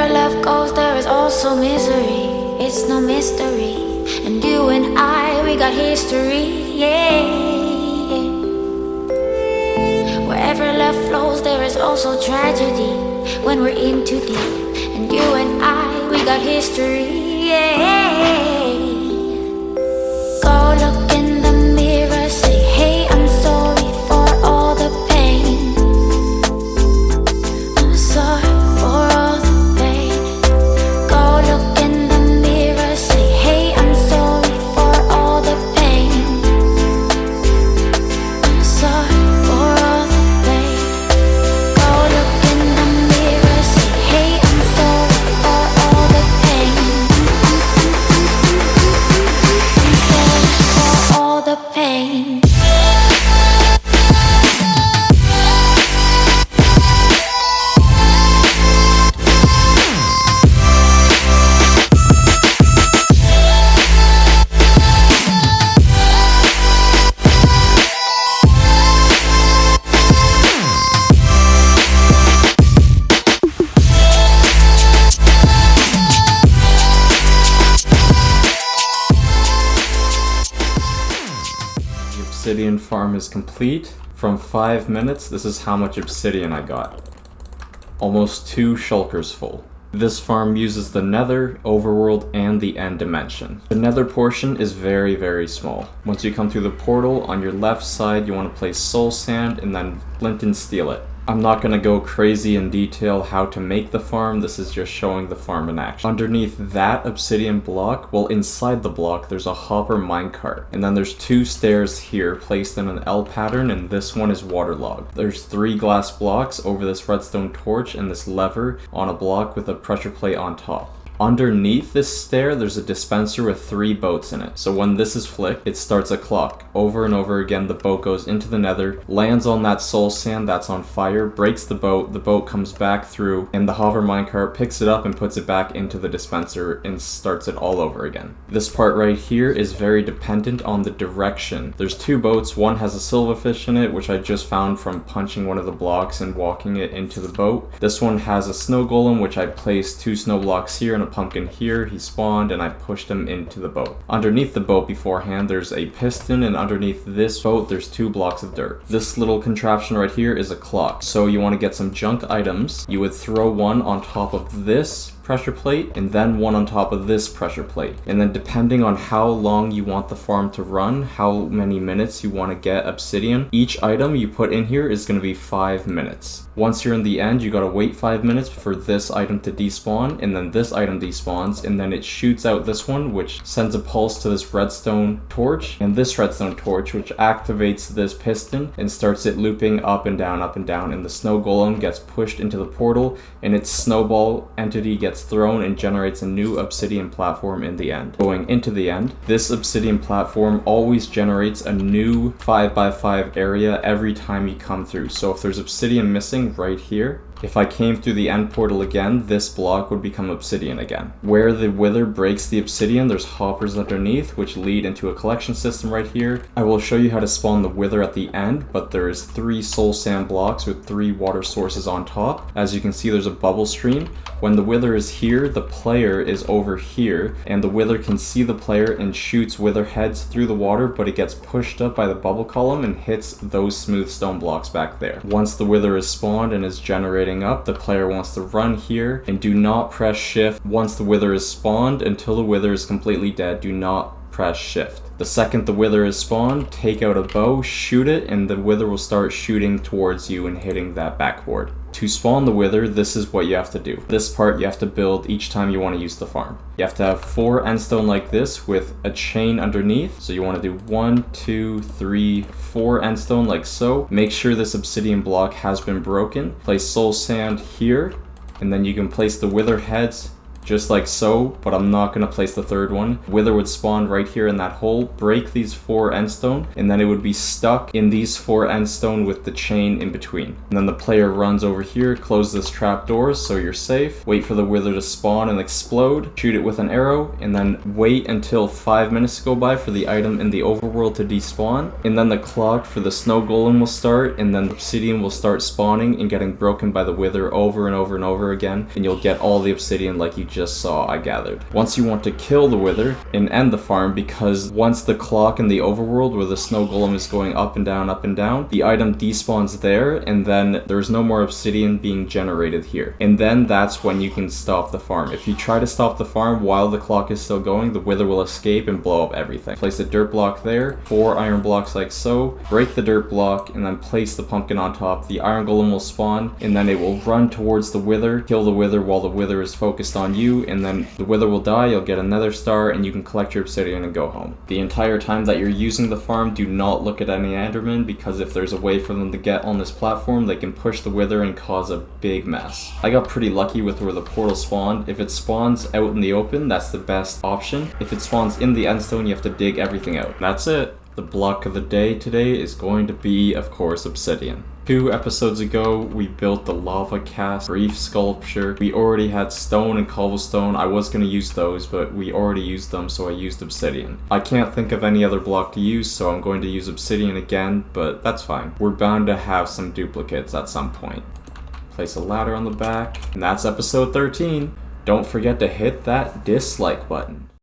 Wherever love goes, there is also misery. It's no mystery. And you and I, we got history, yeah. Wherever love flows, there is also tragedy when we're in too deep. And you and I, we got history, yeah. Go look in the mirror, say, hey, I'm sorry for all the pain. I'm sorry for all the pain. Go look in the mirror, say, hey, I'm sorry for all the pain. I'm sorry for all the pain. Go look in the mirror, say, hey, I'm sorry for all the pain. I'm sorry for all the pain. Obsidian farm is complete. From 5 minutes, this is how much obsidian I got. Almost 2 shulkers full. This farm uses the nether, overworld, and the end dimension. The nether portion is very, very small. Once you come through the portal, on your left side, you want to place soul sand and then flint and steel it. I'm not going to go crazy in detail how to make the farm, this is just showing the farm in action. Underneath that obsidian block, well, inside the block, there's a hopper minecart. And then there's 2 stairs here placed in an L pattern, and this one is waterlogged. There's 3 glass blocks over this redstone torch and this lever on a block with a pressure plate on top. Underneath this stair, there's a dispenser with 3 boats in it. So when this is flicked, it starts a clock. Over and over again, the boat goes into the nether, lands on that soul sand that's on fire, breaks the boat comes back through, and the hover minecart picks it up and puts it back into the dispenser and starts it all over again. This part right here is very dependent on the direction. There's 2 boats, one has a silverfish in it, which I just found from punching one of the blocks and walking it into the boat. This one has a snow golem, which I placed 2 snow blocks here and a pumpkin here. He spawned and I pushed him into the boat. Underneath the boat beforehand, there's a piston, and underneath this boat, there's 2 blocks of dirt. This little contraption right here is a clock. So you want to get some junk items. You would throw one on top of this pressure plate and then one on top of this pressure plate, and then depending on how long you want the farm to run, how many minutes you want to get obsidian, each item you put in here is going to be 5 minutes. Once you're in the end, you gotta wait 5 minutes for this item to despawn, and then this item despawns, and then it shoots out this one, which sends a pulse to this redstone torch, and this redstone torch, which activates this piston and starts it looping up and down, and the snow golem gets pushed into the portal, and its snowball entity gets thrown and generates a new obsidian platform in the end. Going into the end, this obsidian platform always generates a new 5x5 area every time you come through. So if there's obsidian missing right here, if I came through the end portal again, this block would become obsidian again. Where the wither breaks the obsidian, there's hoppers underneath, which lead into a collection system right here. I will show you how to spawn the wither at the end, but there's 3 soul sand blocks with 3 water sources on top. As you can see, there's a bubble stream. When the wither is here, the player is over here, and the wither can see the player and shoots wither heads through the water, but it gets pushed up by the bubble column and hits those smooth stone blocks back there. Once the wither is spawned and is generating up, the player wants to run here and do not press shift once the wither is spawned until the wither is completely dead. Do not press shift. The second the wither is spawned, take out a bow, shoot it, and the wither will start shooting towards you and hitting that backboard. To spawn the wither, this is what you have to do. This part you have to build each time you want to use the farm. You have to have 4 endstone like this with a chain underneath. So you want to do 1, 2, 3, 4 endstone like so. Make sure this obsidian block has been broken. Place soul sand here, and then you can place the wither heads just like so, but I'm not going to place the third one. Wither would spawn right here in that hole, break these 4 endstone, and then it would be stuck in these 4 endstone with the chain in between. And then the player runs over here, close this trap doors so you're safe, wait for the wither to spawn and explode, shoot it with an arrow, and then wait until 5 minutes go by for the item in the overworld to despawn, and then the clock for the snow golem will start, and then obsidian will start spawning and getting broken by the wither over and over and over again, and you'll get all the obsidian like you just saw I gathered. Once you want to kill the wither and end the farm, because once the clock in the overworld where the snow golem is going up and down, the item despawns there, and then there's no more obsidian being generated here. And then that's when you can stop the farm. If you try to stop the farm while the clock is still going, the wither will escape and blow up everything. Place a dirt block there, 4 iron blocks like so, break the dirt block, and then place the pumpkin on top. The iron golem will spawn, and then it will run towards the wither, kill the wither while the wither is focused on you, and then the wither will die, you'll get another star, and you can collect your obsidian and go home. The entire time that you're using the farm, do not look at any endermen, because if there's a way for them to get on this platform, they can push the wither and cause a big mess. I got pretty lucky with where the portal spawned. If it spawns out in the open, that's the best option. If it spawns in the endstone, you have to dig everything out. That's it. The block of the day today is going to be, of course, obsidian. 2 episodes ago, we built the lava cast reef sculpture. We already had stone and cobblestone. I was going to use those, but we already used them, so I used obsidian. I can't think of any other block to use, so I'm going to use obsidian again, but that's fine. We're bound to have some duplicates at some point. Place a ladder on the back, and that's episode 13. Don't forget to hit that dislike button.